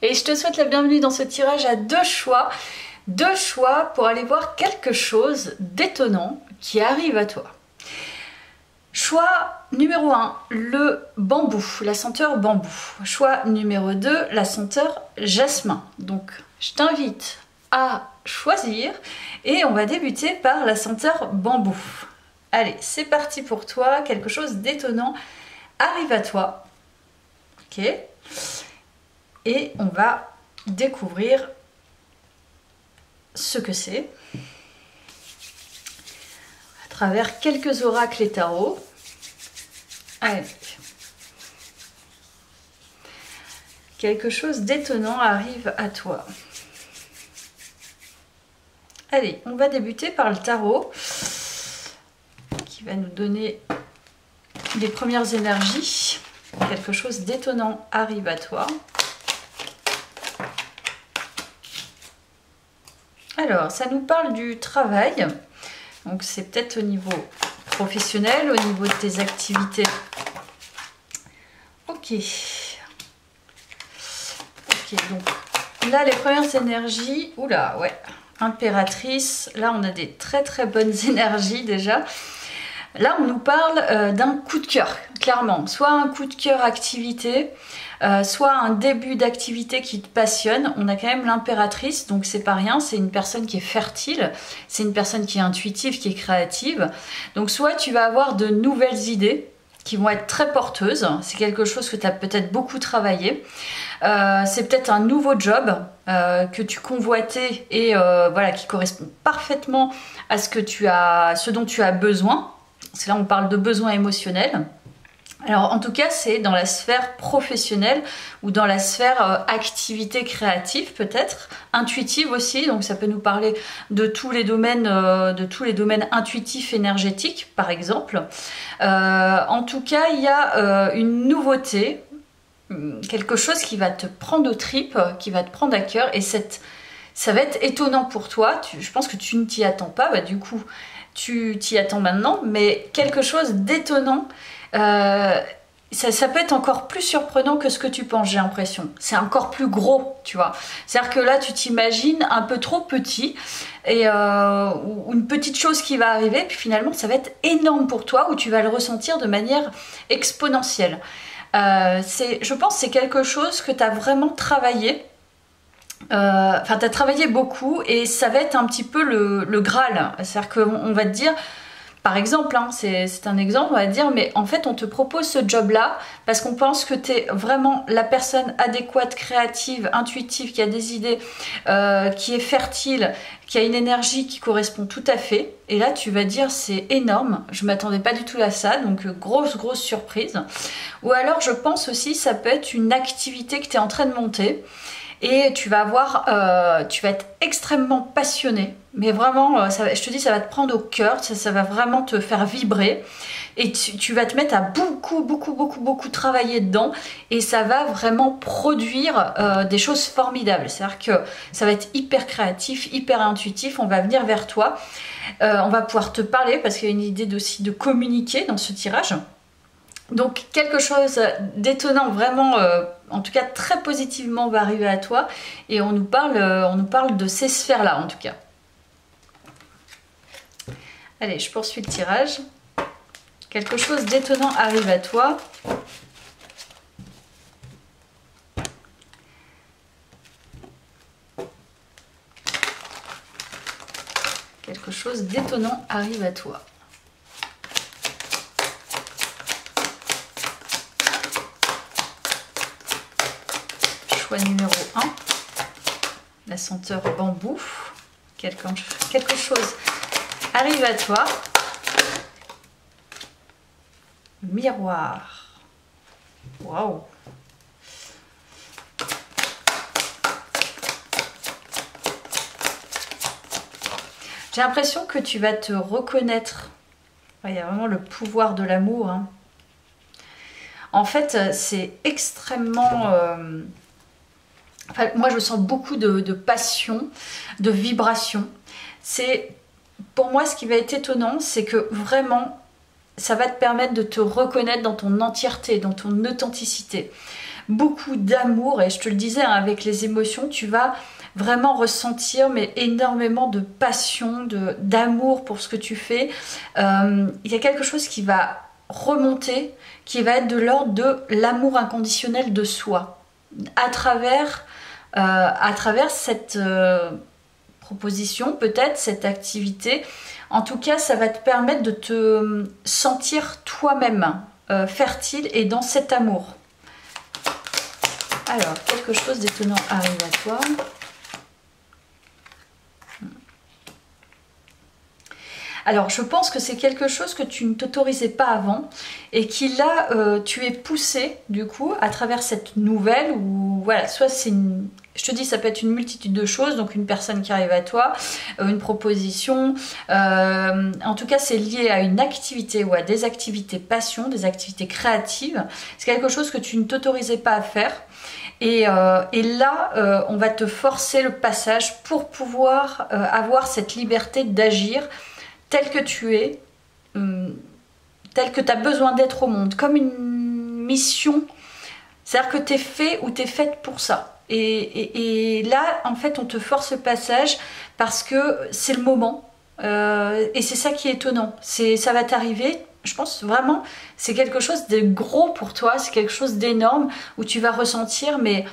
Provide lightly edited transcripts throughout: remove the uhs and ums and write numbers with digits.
Et je te souhaite la bienvenue dans ce tirage à deux choix. Deux choix pour aller voir quelque chose d'étonnant qui arrive à toi. Choix numéro 1, le bambou, la senteur bambou. Choix numéro 2, la senteur jasmin. Donc je t'invite à choisir et on va débuter par la senteur bambou. Allez, c'est parti pour toi, quelque chose d'étonnant arrive à toi. Ok. Et on va découvrir ce que c'est à travers quelques oracles et tarots. Allez. Quelque chose d'étonnant arrive à toi. Allez, on va débuter par le tarot qui va nous donner les premières énergies. Quelque chose d'étonnant arrive à toi. Alors, ça nous parle du travail. Donc, c'est peut-être au niveau professionnel, au niveau de tes activités. Ok. Ok, donc là, les premières énergies. Oula, ouais. Impératrice. Là, on a des très très bonnes énergies déjà. Là, on nous parle d'un coup de cœur, clairement. Soit un coup de cœur activité, soit un début d'activité qui te passionne. On a quand même l'impératrice, donc c'est pas rien. C'est une personne qui est fertile, c'est une personne qui est intuitive, qui est créative. Donc soit tu vas avoir de nouvelles idées qui vont être très porteuses. C'est quelque chose que tu as peut-être beaucoup travaillé. C'est peut-être un nouveau job que tu convoitais et voilà, qui correspond parfaitement à ce dont tu as besoin. C'est là on parle de besoins émotionnels. Alors en tout cas c'est dans la sphère professionnelle ou dans la sphère activité créative peut-être, intuitive aussi, donc ça peut nous parler de tous les domaines intuitifs énergétiques par exemple. En tout cas il y a une nouveauté, quelque chose qui va te prendre aux tripes, qui va te prendre à cœur et ça va être étonnant pour toi. Je pense que tu ne t'y attends pas, bah, du coup tu t'y attends maintenant, mais quelque chose d'étonnant, ça peut être encore plus surprenant que ce que tu penses, j'ai l'impression. C'est encore plus gros, tu vois. C'est-à-dire que là, tu t'imagines un peu trop petit, ou une petite chose qui va arriver, puis finalement, ça va être énorme pour toi, où tu vas le ressentir de manière exponentielle. Je pense que c'est quelque chose que tu as vraiment travaillé. Enfin, tu as travaillé beaucoup et ça va être un petit peu le Graal. C'est-à-dire qu'on va te dire, par exemple, hein, c'est un exemple, on va te dire, mais en fait, on te propose ce job-là parce qu'on pense que tu es vraiment la personne adéquate, créative, intuitive, qui a des idées, qui est fertile, qui a une énergie qui correspond tout à fait. Et là, tu vas dire, c'est énorme, je ne m'attendais pas du tout à ça, donc grosse surprise. Ou alors, je pense aussi, ça peut être une activité que tu es en train de monter. Et tu vas être extrêmement passionné, mais vraiment, je te dis, ça va te prendre au cœur, ça va vraiment te faire vibrer, et tu vas te mettre à beaucoup travailler dedans, et ça va vraiment produire des choses formidables. C'est-à-dire que ça va être hyper créatif, hyper intuitif, on va venir vers toi, on va pouvoir te parler, parce qu'il y a une idée aussi de communiquer dans ce tirage. Donc quelque chose d'étonnant, vraiment, en tout cas très positivement va arriver à toi et on nous parle de ces sphères-là en tout cas. Allez, je poursuis le tirage. Quelque chose d'étonnant arrive à toi. Quelque chose d'étonnant arrive à toi. Choix numéro 1, la senteur bambou. Quelque chose arrive à toi. Miroir. Waouh. J'ai l'impression que tu vas te reconnaître. Il y a vraiment le pouvoir de l'amour. Hein. En fait, c'est extrêmement... Enfin, moi, je sens beaucoup de passion, de vibration. Pour moi, ce qui va être étonnant, c'est que vraiment, ça va te permettre de te reconnaître dans ton entièreté, dans ton authenticité. beaucoup d'amour. Et je te le disais, hein, avec les émotions, tu vas vraiment ressentir mais énormément de passion, d'amour pour ce que tu fais. Il y a quelque chose qui va remonter, qui va être de l'ordre de l'amour inconditionnel de soi, à travers cette proposition, peut-être cette activité. En tout cas, ça va te permettre de te sentir toi-même fertile et dans cet amour. Alors, quelque chose d'étonnant arrive à toi. Alors, je pense que c'est quelque chose que tu ne t'autorisais pas avant et qui là, tu es poussé du coup à travers cette nouvelle ou voilà, soit c'est une... Je te dis, ça peut être une multitude de choses, donc une personne qui arrive à toi, une proposition, en tout cas c'est lié à une activité ou à des activités passion, des activités créatives. C'est quelque chose que tu ne t'autorisais pas à faire. Et là, on va te forcer le passage pour pouvoir avoir cette liberté d'agir tel que tu es, tel que tu as besoin d'être au monde, comme une mission. C'est-à-dire que tu es fait ou tu es faite pour ça. Et là, en fait, on te force le passage parce que c'est le moment. Et c'est ça qui est étonnant. Ça va t'arriver, je pense vraiment, c'est quelque chose de gros pour toi, c'est quelque chose d'énorme où tu vas ressentir, mais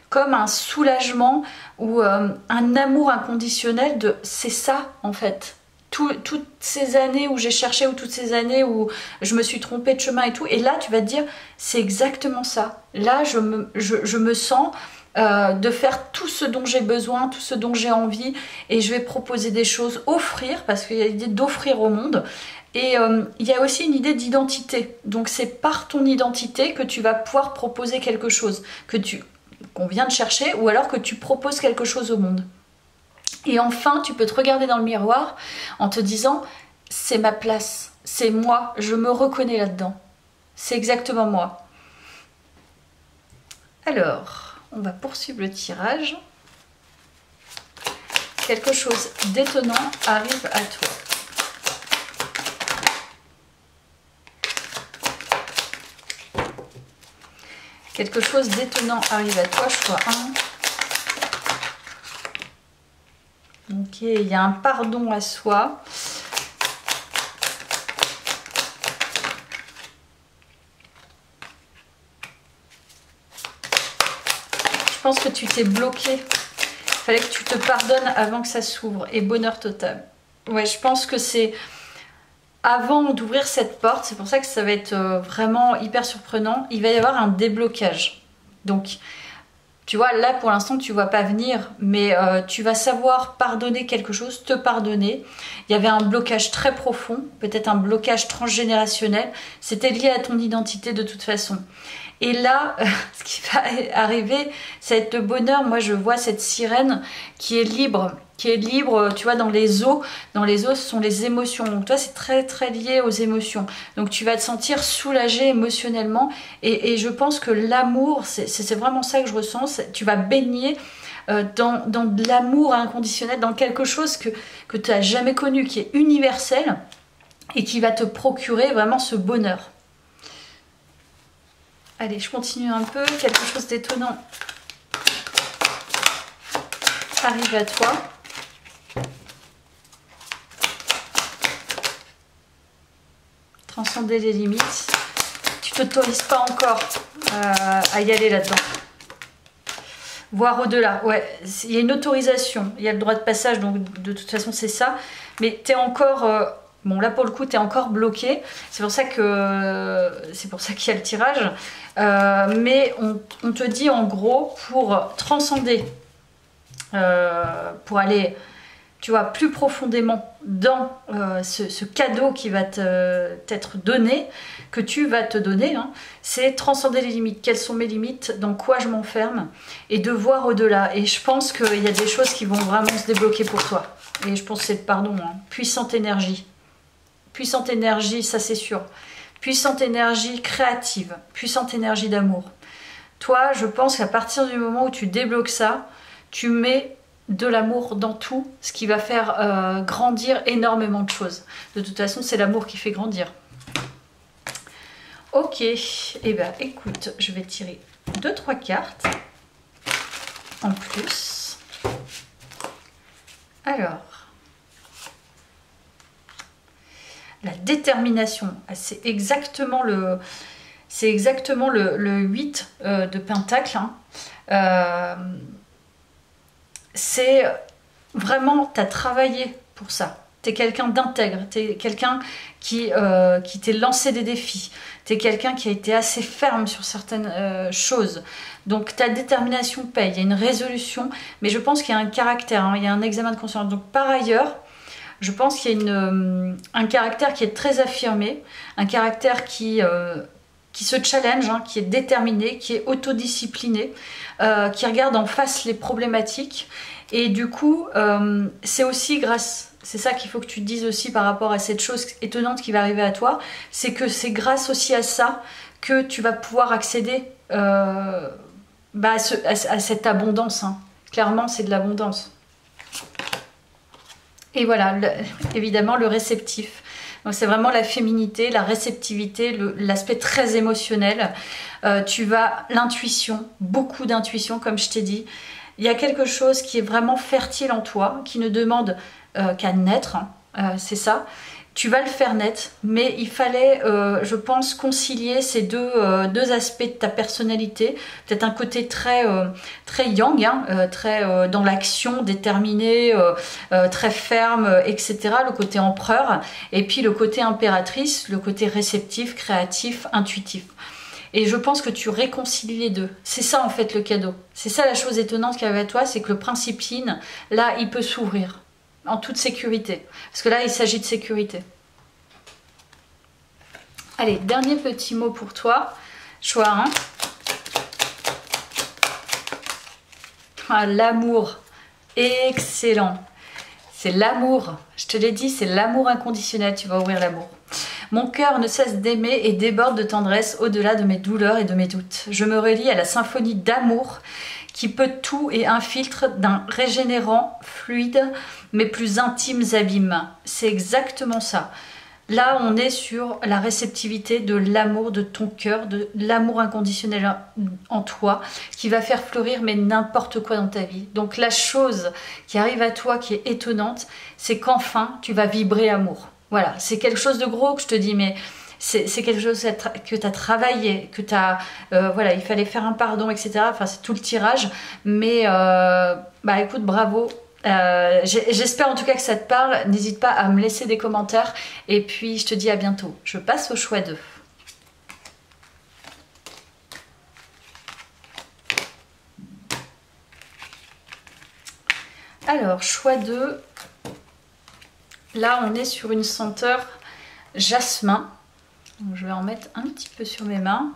comme un soulagement ou un amour inconditionnel de c'est ça en fait. Toutes ces années où j'ai cherché ou toutes ces années où je me suis trompée de chemin et tout, et là tu vas te dire c'est exactement ça. Là je me sens de faire tout ce dont j'ai besoin, tout ce dont j'ai envie, et je vais proposer des choses, offrir, parce qu'il y a l'idée d'offrir au monde. Et il y a aussi une idée d'identité, donc c'est par ton identité que tu vas pouvoir proposer quelque chose qu'on vient de chercher, ou alors que tu proposes quelque chose au monde. Et enfin, tu peux te regarder dans le miroir en te disant « c'est ma place, c'est moi, je me reconnais là-dedans, c'est exactement moi ». Alors, on va poursuivre le tirage. Quelque chose d'étonnant arrive à toi. Quelque chose d'étonnant arrive à toi, choix 1. Ok, il y a un pardon à soi. Je pense que tu t'es bloqué. Il fallait que tu te pardonnes avant que ça s'ouvre. Et bonheur total. Ouais, je pense que c'est avant d'ouvrir cette porte. C'est pour ça que ça va être vraiment hyper surprenant. Il va y avoir un déblocage. Donc... Tu vois, là pour l'instant tu ne vois pas venir, mais tu vas savoir pardonner quelque chose, te pardonner. Il y avait un blocage très profond, peut-être un blocage transgénérationnel. C'était lié à ton identité de toute façon. Et là, ce qui va arriver, ça va être le bonheur. Moi je vois cette sirène qui est libre, tu vois, dans les eaux. Dans les eaux, ce sont les émotions. Donc toi, c'est très très lié aux émotions. Donc tu vas te sentir soulagé émotionnellement. Et je pense que l'amour, c'est vraiment ça que je ressens. Tu vas baigner dans de l'amour inconditionnel, dans quelque chose que tu n'as jamais connu, qui est universel et qui va te procurer vraiment ce bonheur. Allez, je continue un peu. Quelque chose d'étonnant arrive à toi. Transcender les limites. Tu t'autorises pas encore à y aller là-dedans. Voir au-delà. Ouais, il y a une autorisation. Il y a le droit de passage, donc de toute façon c'est ça. Mais tu es encore... bon là pour le coup tu es encore bloqué. C'est pour ça qu'il y a le tirage. Mais on te dit en gros pour transcender, pour aller... tu vois, plus profondément dans ce cadeau qui va t'être donné, que tu vas te donner, hein, c'est transcender les limites. Quelles sont mes limites? Dans quoi je m'enferme? Et de voir au-delà. Et je pense qu'il y a des choses qui vont vraiment se débloquer pour toi. Et je pense que c'est le pardon. Hein. Puissante énergie. Puissante énergie, ça c'est sûr. Puissante énergie créative. Puissante énergie d'amour. Toi, je pense qu'à partir du moment où tu débloques ça, tu mets de l'amour dans tout, ce qui va faire grandir énormément de choses. De toute façon, c'est l'amour qui fait grandir. Ok, et ben écoute, je vais tirer 2-3 cartes en plus. Alors, la détermination, c'est exactement le 8 de Pentacle. Hein. C'est vraiment, tu as travaillé pour ça. Tu es quelqu'un d'intègre, tu es quelqu'un qui t'est lancé des défis. Tu es quelqu'un qui a été assez ferme sur certaines choses. Donc ta détermination paye, il y a une résolution, mais je pense qu'il y a un caractère, hein, il y a un examen de conscience. Donc par ailleurs, je pense qu'il y a un caractère qui est très affirmé, un caractère qui se challenge, hein, qui est déterminé, qui est autodiscipliné, qui regarde en face les problématiques. Et du coup, c'est aussi grâce, c'est ça qu'il faut que tu te dises aussi par rapport à cette chose étonnante qui va arriver à toi, c'est que c'est grâce aussi à ça que tu vas pouvoir accéder à cette abondance. Hein. Clairement, c'est de l'abondance. Et voilà, évidemment, le réceptif. Donc c'est vraiment la féminité, la réceptivité, l'aspect très émotionnel. L'intuition, beaucoup d'intuition, comme je t'ai dit. Il y a quelque chose qui est vraiment fertile en toi, qui ne demande qu'à naître, hein, c'est ça. Tu vas le faire naître, mais il fallait, je pense, concilier ces deux aspects de ta personnalité. Peut-être un côté très yang, hein, très dans l'action, déterminé, très ferme, etc. Le côté empereur. Et puis le côté impératrice, le côté réceptif, créatif, intuitif. Et je pense que tu réconcilies les deux. C'est ça en fait le cadeau. C'est ça la chose étonnante qu'il y avait à toi, c'est que le principe yin, là, il peut s'ouvrir en toute sécurité. Parce que là, il s'agit de sécurité. Allez, dernier petit mot pour toi. Choix 1. Ah, l'amour. Excellent. C'est l'amour. Je te l'ai dit, c'est l'amour inconditionnel. Tu vas ouvrir l'amour. Mon cœur ne cesse d'aimer et déborde de tendresse au-delà de mes douleurs et de mes doutes. Je me relie à la symphonie d'amour qui peut tout et infiltre d'un régénérant, fluide, mais plus intimes abîmes. C'est exactement ça. Là, on est sur la réceptivité de l'amour de ton cœur, de l'amour inconditionnel en toi, qui va faire fleurir mais n'importe quoi dans ta vie. Donc la chose qui arrive à toi, qui est étonnante, c'est qu'enfin, tu vas vibrer amour. Voilà, c'est quelque chose de gros que je te dis, mais c'est quelque chose que tu as travaillé, que tu as... voilà, il fallait faire un pardon, etc. Enfin, c'est tout le tirage. Mais, écoute, bravo. J'espère en tout cas que ça te parle. N'hésite pas à me laisser des commentaires. Et puis, je te dis à bientôt. Je passe au choix 2. Alors, choix 2. Là, on est sur une senteur jasmin. Donc, je vais en mettre un petit peu sur mes mains.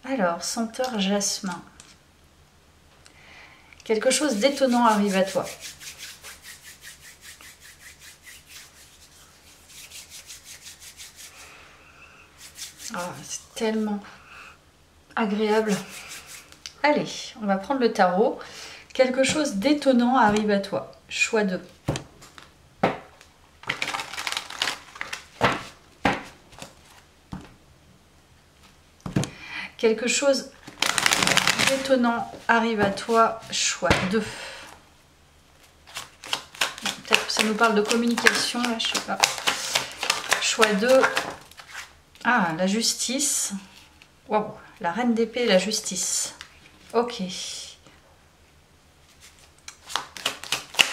Alors, senteur jasmin. Quelque chose d'étonnant arrive à toi. Oh, c'est tellement agréable. Allez, on va prendre le tarot. Quelque chose d'étonnant arrive à toi. Choix 2. Quelque chose d'étonnant arrive à toi, choix 2. Peut-être que ça nous parle de communication, là, je sais pas. Choix 2. Ah, la justice. Waouh, la reine d'épée et la justice. Ok.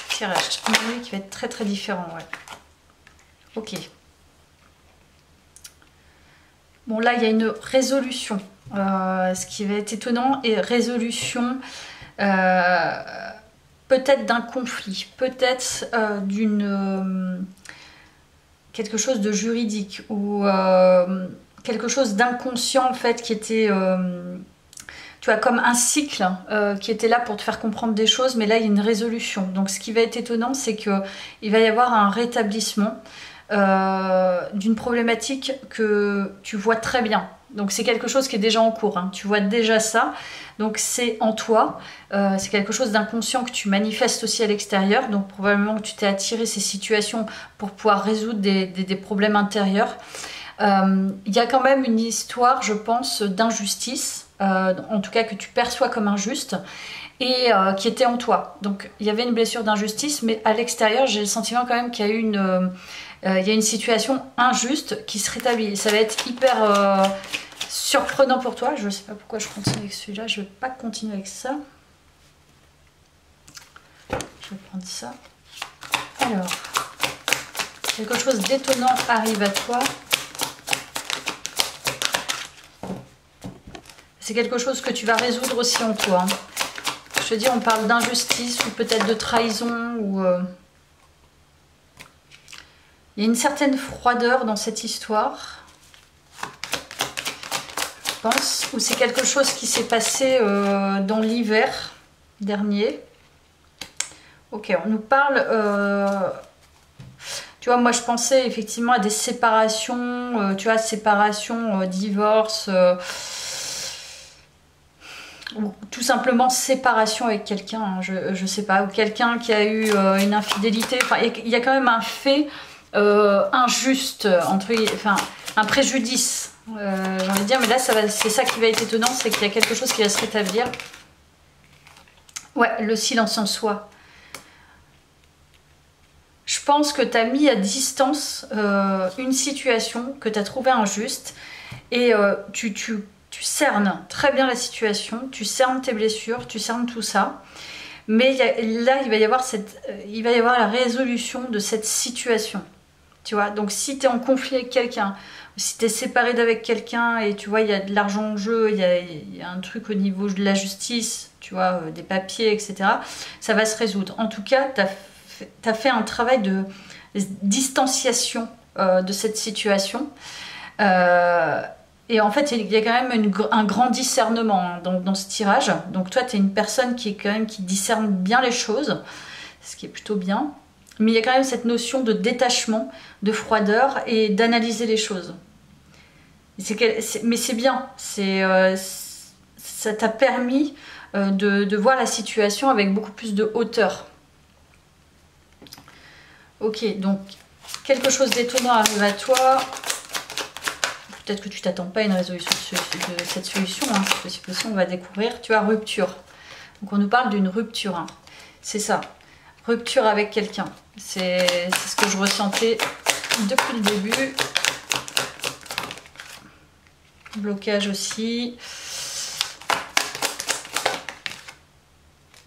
Tirage qui va être très très différent, ouais. Ok. Bon, là, il y a une résolution. Ce qui va être étonnant, et résolution peut-être d'un conflit, peut-être quelque chose de juridique ou quelque chose d'inconscient en fait qui était tu vois, comme un cycle qui était là pour te faire comprendre des choses, mais là il y a une résolution. Donc ce qui va être étonnant, c'est qu'il va y avoir un rétablissement d'une problématique que tu vois très bien. Donc c'est quelque chose qui est déjà en cours, hein. Tu vois déjà ça, donc c'est en toi, c'est quelque chose d'inconscient que tu manifestes aussi à l'extérieur, donc probablement que tu t'es attiré ces situations pour pouvoir résoudre des problèmes intérieurs. Il y a quand même une histoire, je pense, d'injustice, en tout cas que tu perçois comme injuste, et qui était en toi. Donc il y avait une blessure d'injustice, mais à l'extérieur, j'ai le sentiment quand même qu'il y a il y a une situation injuste qui se rétablit. Ça va être hyper surprenant pour toi. Je ne sais pas pourquoi je continue avec celui-là. Je ne vais pas continuer avec ça. Je vais prendre ça. Alors, quelque chose d'étonnant arrive à toi. C'est quelque chose que tu vas résoudre aussi en toi. Je te dis, on parle d'injustice ou peut-être de trahison. Ou il y a une certaine froideur dans cette histoire. Je pense. Ou c'est quelque chose qui s'est passé dans l'hiver dernier. Ok, on nous parle... tu vois, moi je pensais effectivement à des séparations, tu vois, séparation, divorce, ou tout simplement séparation avec quelqu'un, hein, je sais pas, ou quelqu'un qui a eu une infidélité. Enfin, il y a quand même un fait injuste, enfin, un préjudice, j'ai envie de dire, mais là c'est ça qui va être étonnant, c'est qu'il y a quelque chose qui va se rétablir. Ouais, le silence en soi. Je pense que tu as mis à distance une situation que tu as trouvée injuste et tu cernes très bien la situation, tu cernes tes blessures, tu cernes tout ça. Mais là, il va y avoir la résolution de cette situation. Tu vois, donc si tu es en conflit avec quelqu'un, si tu es séparé d'avec quelqu'un et tu vois, il y a de l'argent en jeu, il y a un truc au niveau de la justice, tu vois, des papiers, etc., ça va se résoudre. En tout cas, tu as fait un travail de distanciation de cette situation. Et en fait, il y a quand même un grand discernement, hein, dans ce tirage. Donc toi, tu es une personne qui discerne bien les choses, ce qui est plutôt bien. Mais il y a quand même cette notion de détachement, de froideur et d'analyser les choses. Mais c'est bien. Ça t'a permis de voir la situation avec beaucoup plus de hauteur. Ok, donc quelque chose d'étonnant arrive à toi. Peut-être que tu t'attends pas à une résolution de cette solution. Hein. C'est possible, on va découvrir. Tu as rupture. Donc on nous parle d'une rupture. Hein. C'est ça. Rupture avec quelqu'un. C'est ce que je ressentais depuis le début. Blocage aussi.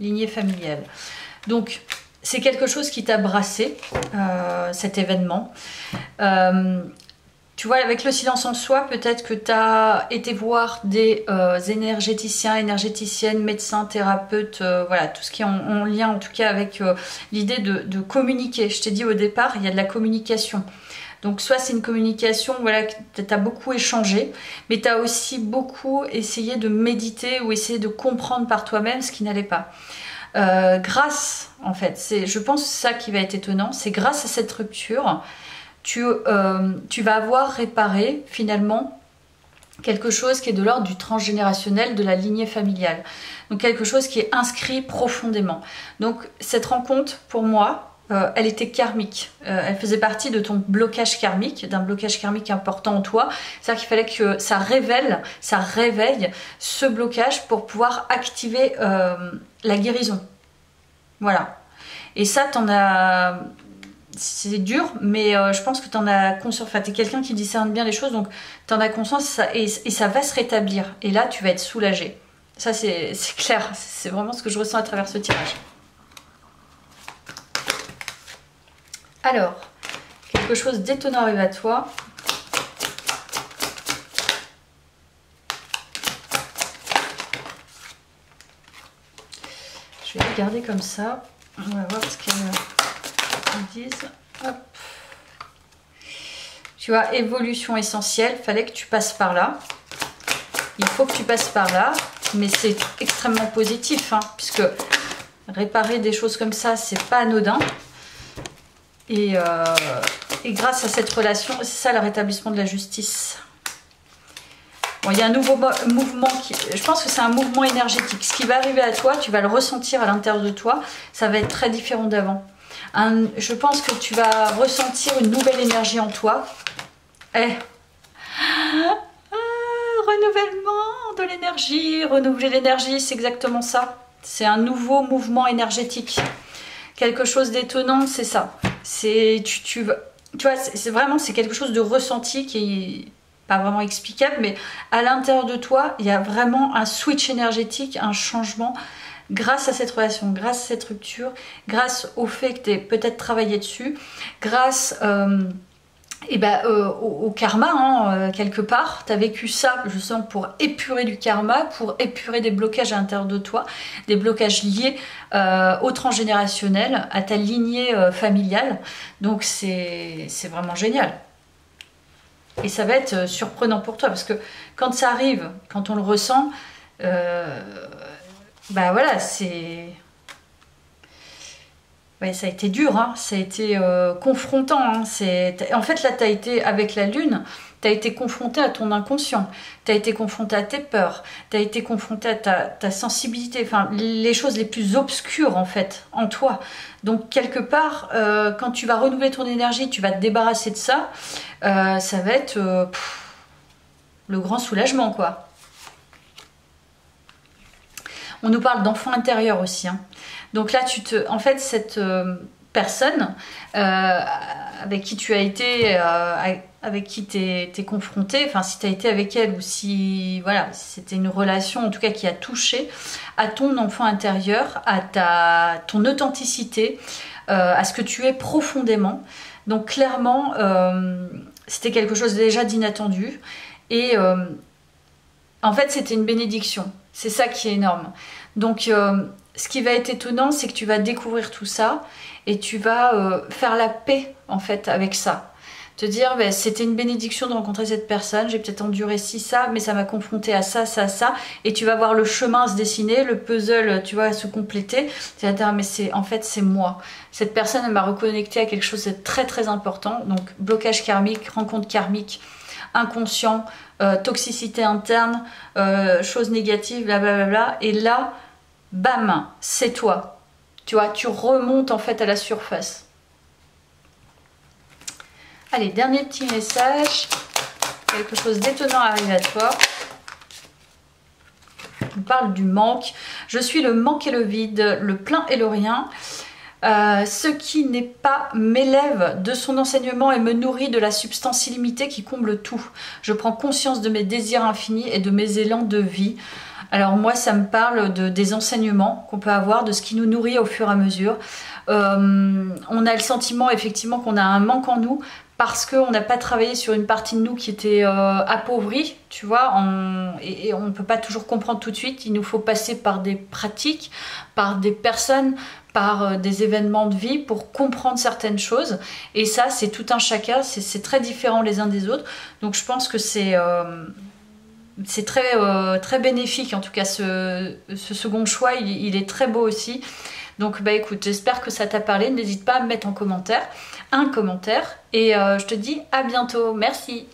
Lignée familiale. Donc c'est quelque chose qui t'a brassé, cet événement. Tu vois, avec le silence en soi, peut-être que tu as été voir des énergéticiens, énergéticiennes, médecins, thérapeutes, voilà, tout ce qui est en lien en tout cas avec l'idée de communiquer. Je t'ai dit au départ, il y a de la communication. Donc soit c'est une communication, voilà, tu as beaucoup échangé, mais tu as aussi beaucoup essayé de méditer ou essayer de comprendre par toi-même ce qui n'allait pas. Grâce, en fait, je pense que c'est ça qui va être étonnant, c'est grâce à cette rupture, tu vas avoir réparé finalement quelque chose qui est de l'ordre du transgénérationnel, de la lignée familiale. Donc quelque chose qui est inscrit profondément. Donc cette rencontre, pour moi, elle était karmique. Elle faisait partie de ton blocage karmique, d'un blocage karmique important en toi. C'est-à-dire qu'il fallait que ça réveille ce blocage pour pouvoir activer la guérison. Voilà. Et ça, t'en as... C'est dur, mais je pense que tu en as conscience. Enfin, tu es quelqu'un qui discerne bien les choses, donc tu en as conscience et ça va se rétablir. Et là, tu vas être soulagé. Ça, c'est clair. C'est vraiment ce que je ressens à travers ce tirage. Alors, quelque chose d'étonnant arrive à toi. Je vais regarder comme ça. On va voir ce qu'elle... Ils disent, hop. Tu vois, évolution essentielle, fallait que tu passes par là. Il faut que tu passes par là, mais c'est extrêmement positif, hein, puisque réparer des choses comme ça, c'est pas anodin. Et grâce à cette relation, c'est ça le rétablissement de la justice. Bon, il y a un nouveau mouvement qui... Je pense que c'est un mouvement énergétique. Ce qui va arriver à toi, tu vas le ressentir à l'intérieur de toi, ça va être très différent d'avant. Je pense que tu vas ressentir une nouvelle énergie en toi. Renouvellement de l'énergie. Renouveler l'énergie, c'est exactement ça. C'est un nouveau mouvement énergétique. Quelque chose d'étonnant, c'est ça. C'est tu vois, c'est vraiment c'est quelque chose de ressenti qui est pas vraiment explicable, mais à l'intérieur de toi, il y a vraiment un switch énergétique, un changement grâce à cette relation, grâce à cette rupture, grâce au fait que tu aies peut-être travaillé dessus, grâce au karma, hein, quelque part. Tu as vécu ça, je sens, pour épurer du karma, pour épurer des blocages à l'intérieur de toi, des blocages liés au transgénérationnel, à ta lignée familiale. Donc c'est vraiment génial. Et ça va être surprenant pour toi, parce que quand ça arrive, quand on le ressent, bah voilà, c'est... Ouais, ça a été dur, hein. Ça a été confrontant. Hein. En fait, là, tu as été avec la lune, tu as été confronté à ton inconscient, tu as été confronté à tes peurs, tu as été confronté à ta sensibilité, enfin, les choses les plus obscures, en fait, en toi. Donc, quelque part, quand tu vas renouveler ton énergie, tu vas te débarrasser de ça, ça va être le grand soulagement, quoi. On nous parle d'enfant intérieur aussi, hein. Donc là, en fait, cette personne avec qui tu as été, avec qui t'es confronté, enfin si tu as été avec elle ou si voilà, c'était une relation en tout cas qui a touché à ton enfant intérieur, à ton authenticité, à ce que tu es profondément. Donc clairement, c'était quelque chose déjà d'inattendu et en fait, c'était une bénédiction. C'est ça qui est énorme. Donc ce qui va être étonnant, c'est que tu vas découvrir tout ça et tu vas faire la paix en fait avec ça. Te dire, ben, c'était une bénédiction de rencontrer cette personne, j'ai peut-être enduré ci, ça, mais ça m'a confronté à ça, ça, ça. Et tu vas voir le chemin se dessiner, le puzzle, tu vois, se compléter. Tu vas te dire, mais en fait, c'est moi. Cette personne, elle m'a reconnecté à quelque chose de très, très important. Donc, blocage karmique, rencontre karmique, inconscient, toxicité interne, choses négatives, blablabla. Et là, bam, c'est toi. Tu vois, tu remontes en fait à la surface. Allez, dernier petit message. Quelque chose d'étonnant arrive à toi. On parle du manque. Je suis le manque et le vide, le plein et le rien. Ce qui n'est pas m'élève de son enseignement et me nourrit de la substance illimitée qui comble tout. Je prends conscience de mes désirs infinis et de mes élans de vie. Alors moi, ça me parle des enseignements qu'on peut avoir, de ce qui nous nourrit au fur et à mesure. On a le sentiment effectivement qu'on a un manque en nous parce qu'on n'a pas travaillé sur une partie de nous qui était appauvrie, tu vois, et on ne peut pas toujours comprendre tout de suite. Il nous faut passer par des pratiques, par des personnes, par des événements de vie pour comprendre certaines choses. Et ça, c'est tout un chacun, c'est très différent les uns des autres. Donc je pense que c'est très bénéfique, en tout cas ce second choix, il est très beau aussi. Donc bah écoute, j'espère que ça t'a parlé, n'hésite pas à me mettre en commentaire un commentaire et je te dis à bientôt, merci.